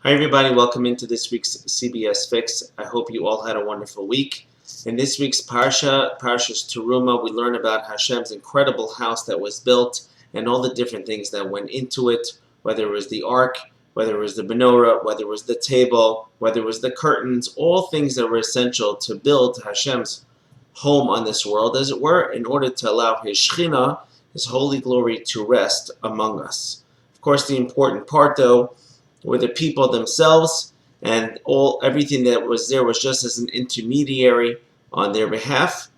Hi everybody, welcome into this week's CBS Fix. I hope you all had a wonderful week. In this week's Parsha, Parshas Teruma, we learn about Hashem's incredible house that was built and all the different things that went into it, whether it was the ark, whether it was the menorah, whether it was the table, whether it was the curtains, all things that were essential to build Hashem's home on this world, as it were, in order to allow His Shekhinah, His holy glory, to rest among us. Of course, the important part, though, were the people themselves, and everything that was there was just as an intermediary on their behalf.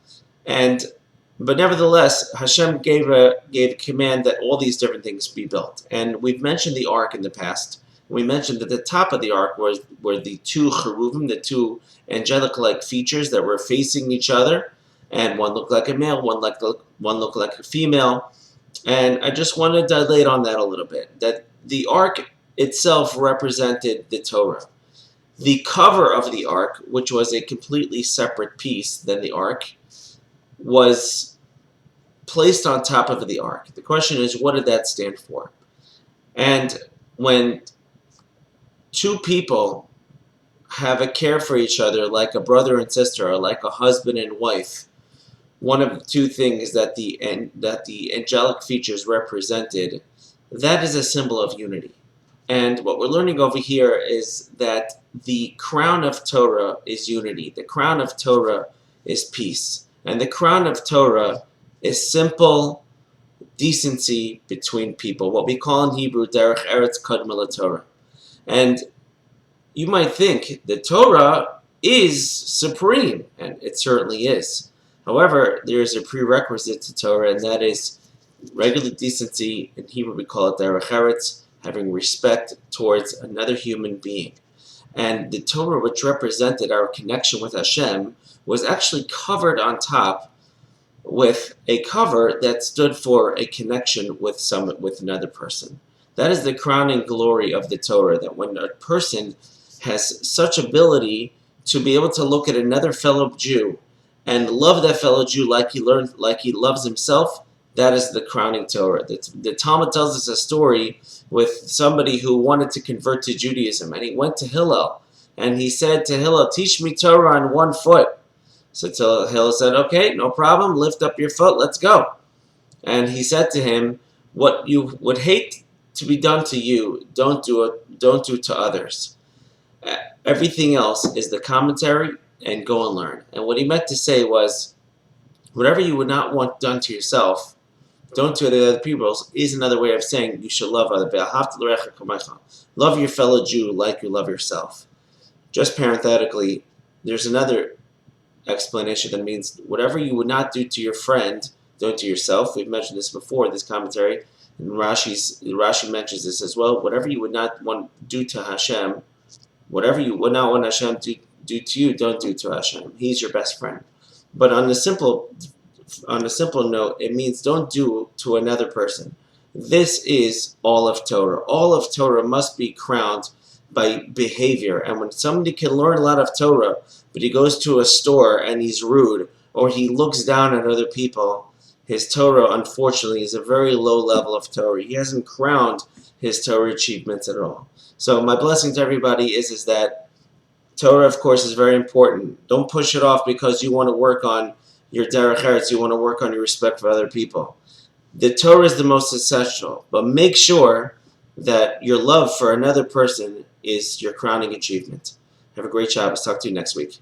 But nevertheless, Hashem gave a command that all these different things be built. And we've mentioned the ark in the past. We mentioned that the top of the ark were the two cheruvim, the two angelic-like features that were facing each other, and one looked like a male, one looked like a female. And I just want to dilate on that a little bit. That the ark itself represented the Torah. The cover of the ark, which was a completely separate piece than the ark, was placed on top of the ark. The question is, what did that stand for? And when two people have a care for each other, like a brother and sister, or like a husband and wife, one of the two things that the angelic features represented, that is a symbol of unity. And what we're learning over here is that the crown of Torah is unity. The crown of Torah is peace. And the crown of Torah is simple decency between people, what we call in Hebrew, derech eretz kadma Torah. And you might think the Torah is supreme, and it certainly is. However, there is a prerequisite to Torah, and that is regular decency. In Hebrew, we call it derech eretz, having respect towards another human being. And the Torah, which represented our connection with Hashem, was actually covered on top with a cover that stood for a connection with another person. That is the crowning glory of the Torah, that when a person has such ability to be able to look at another fellow Jew and love that fellow Jew like he loves himself, that is the crowning Torah. The Talmud tells us a story with somebody who wanted to convert to Judaism, and he went to Hillel, and he said to Hillel, "Teach me Torah on one foot." So Hillel said, "Okay, no problem, lift up your foot, let's go." And he said to him, "What you would hate to be done to you, don't do to others. Everything else is the commentary, and go and learn." And what he meant to say was, whatever you would not want done to yourself, don't do it to other people, is another way of saying you should love other people. Love your fellow Jew like you love yourself. Just parenthetically, there's another explanation that means whatever you would not do to your friend, don't do yourself. We've mentioned this before, this commentary, and Rashi mentions this as well. Whatever you would not want do to Hashem, whatever you would not want Hashem to do to you, don't do to Hashem. He's your best friend. But on a simple note, it means don't do to another person. This is all of Torah. All of Torah must be crowned by behavior. And when somebody can learn a lot of Torah, but he goes to a store and he's rude, or he looks down at other people, his Torah, unfortunately, is a very low level of Torah. He hasn't crowned his Torah achievements at all. So my blessing to everybody is that Torah, of course, is very important. Don't push it off because you want to work on your derech eretz, you want to work on your respect for other people. The Torah is the most essential, but make sure that your love for another person is your crowning achievement. Have a great Shabbos. Talk to you next week.